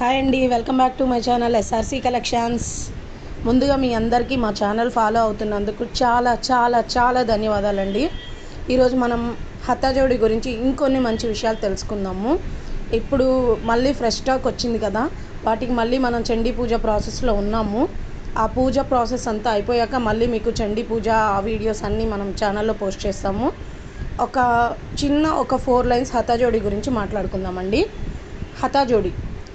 Hi అండి, welcome back to my channel SRC collections. ముందుగా మీ అందరికీ మా ఛానల్ ఫాలో అవుతున్నందుకు చాలా చాలా చాలా ధన్యవాదాలండి. ఈరోజు మనం హతాజోడి గురించి ఇంకొన్ని మంచి విషయాలు తెలుసుకుందాము. ఇప్పుడు మళ్ళీ ఫ్రెష్ స్టాక్ వచ్చింది కదా, వాటికి మళ్ళీ మనం చండీ పూజ ప్రాసెస్లో ఉన్నాము. ఆ పూజ ప్రాసెస్ అంతా అయిపోయాక మళ్ళీ మీకు చండీ పూజ ఆ వీడియోస్ అన్నీ మనం ఛానల్లో పోస్ట్ చేస్తాము. ఒక 4 లైన్స్ హతాజోడి గురించి మాట్లాడుకుందామండి.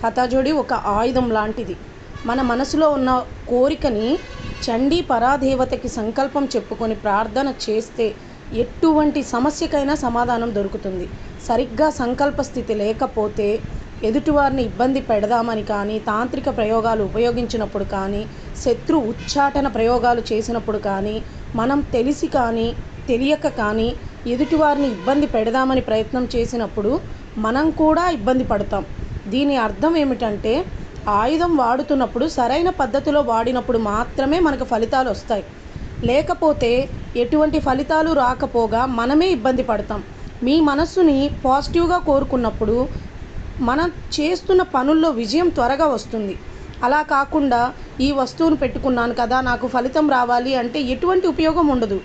హతాజోడి ఒక ఆయుధం లాంటిది. మన మనసులో ఉన్న కోరికని చండీ పరాదేవతకి సంకల్పం చెప్పుకొని ప్రార్థన చేస్తే ఎటువంటి సమస్యకైనా సమాధానం దొరుకుతుంది. సరిగ్గా సంకల్ప స్థితి లేకపోతే ఎదుటివారిని ఇబ్బంది పెడదామని కానీ, తాంత్రిక ప్రయోగాలు ఉపయోగించినప్పుడు కానీ, శత్రు ఉచ్చాటన ప్రయోగాలు చేసినప్పుడు కానీ, మనం తెలిసి కానీ తెలియక కానీ ఎదుటివారిని ఇబ్బంది పెడదామని ప్రయత్నం చేసినప్పుడు మనం కూడా ఇబ్బంది పడతాం. దీని అర్థం ఏమిటంటే, ఆయుధం వాడుతున్నప్పుడు సరైన పద్ధతిలో వాడినప్పుడు మాత్రమే మనకు ఫలితాలు వస్తాయి. లేకపోతే ఎటువంటి ఫలితాలు రాకపోగా మనమే ఇబ్బంది పడతాం. మీ మనస్సుని పాజిటివ్గా కోరుకున్నప్పుడు మనం చేస్తున్న పనుల్లో విజయం త్వరగా వస్తుంది. అలా కాకుండా ఈ వస్తువును పెట్టుకున్నాను కదా, నాకు ఫలితం రావాలి అంటే ఎటువంటి ఉపయోగం ఉండదు.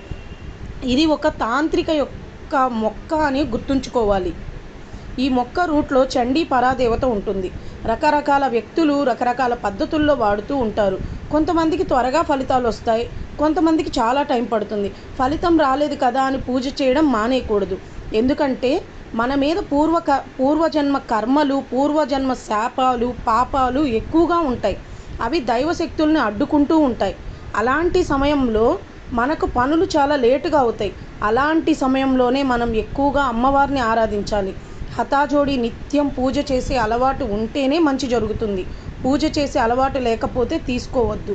ఇది ఒక తాంత్రిక యొక్క మొక్క అని గుర్తుంచుకోవాలి. ఈ మొక్క రూట్లో చండీ పరాదేవత ఉంటుంది. రకరకాల వ్యక్తులు రకరకాల పద్ధతుల్లో వాడుతూ ఉంటారు. కొంతమందికి త్వరగా ఫలితాలు వస్తాయి, కొంతమందికి చాలా టైం పడుతుంది. ఫలితం రాలేదు కదా అని పూజ చేయడం మానేయకూడదు. ఎందుకంటే మన మీద పూర్వజన్మ కర్మలు, పూర్వజన్మ శాపాలు, పాపాలు ఎక్కువగా ఉంటాయి. అవి దైవశక్తుల్ని అడ్డుకుంటూ ఉంటాయి. అలాంటి సమయంలో మనకు పనులు చాలా లేటుగా అవుతాయి. అలాంటి సమయంలోనే మనం ఎక్కువగా అమ్మవారిని ఆరాధించాలి. హతాజోడి నిత్యం పూజ చేసే అలవాటు ఉంటేనే మంచి జరుగుతుంది. పూజ చేసే అలవాటు లేకపోతే తీసుకోవద్దు.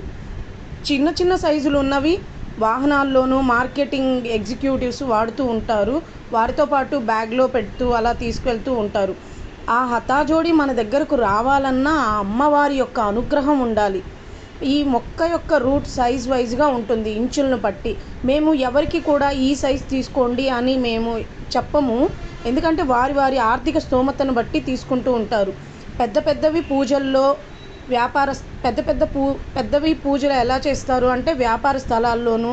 చిన్న చిన్న సైజులు ఉన్నవి వాహనాల్లోనూ మార్కెటింగ్ ఎగ్జిక్యూటివ్స్ వాడుతూ ఉంటారు. వారితో పాటు బ్యాగ్లో పెడుతూ అలా తీసుకెళ్తూ ఉంటారు. ఆ హతాజోడి మన దగ్గరకు రావాలన్నా ఆ అమ్మవారి యొక్క అనుగ్రహం ఉండాలి. ఈ మొక్క యొక్క రూట్ సైజ్ వైజ్గా ఉంటుంది, ఇంచులను బట్టి. మేము ఎవరికి కూడా ఈ సైజ్ తీసుకోండి అని మేము చెప్పము. ఎందుకంటే వారి ఆర్థిక స్తోమతను బట్టి తీసుకుంటూ ఉంటారు. పెద్దవి పూజల్లో పెద్దవి పూజలు ఎలా చేస్తారు అంటే, వ్యాపార స్థలాల్లోనూ,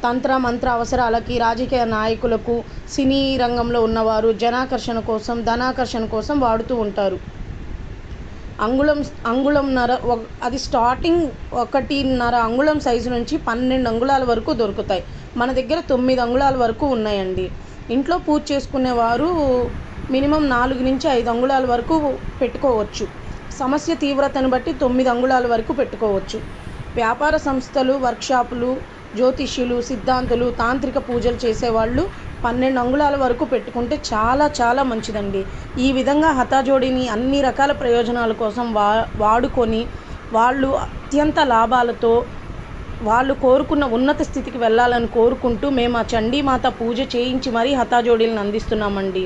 తంత్ర మంత్ర అవసరాలకి, రాజకీయ నాయకులకు, సినీ రంగంలో ఉన్నవారు జనాకర్షణ కోసం, ధనాకర్షణ కోసం వాడుతూ ఉంటారు. అంగుళంన్నర అది స్టార్టింగ్ 1.5 అంగుళం సైజు నుంచి 12 అంగుళాల వరకు దొరుకుతాయి. మన దగ్గర 9 అంగుళాల వరకు ఉన్నాయండి. ఇంట్లో పూజ చేసుకునేవారు మినిమం 4 నుంచి 5 అంగుళాల వరకు పెట్టుకోవచ్చు. సమస్య తీవ్రతను బట్టి 9 అంగుళాల వరకు పెట్టుకోవచ్చు. వ్యాపార సంస్థలు, వర్క్షాపులు, జ్యోతిష్యులు, సిద్ధాంతులు, తాంత్రిక పూజలు చేసేవాళ్ళు 12 అంగుళాల వరకు పెట్టుకుంటే చాలా చాలా మంచిదండి. ఈ విధంగా హతాజోడిని అన్ని రకాల ప్రయోజనాల కోసం వాడుకొని వాళ్ళు అత్యంత లాభాలతో వాళ్ళు కోరుకున్న ఉన్నత స్థితికి వెళ్ళాలని కోరుకుంటూ మేము ఆ చండీమాత పూజ చేయించి మరీ హతాజోడీలను అందిస్తున్నామండి.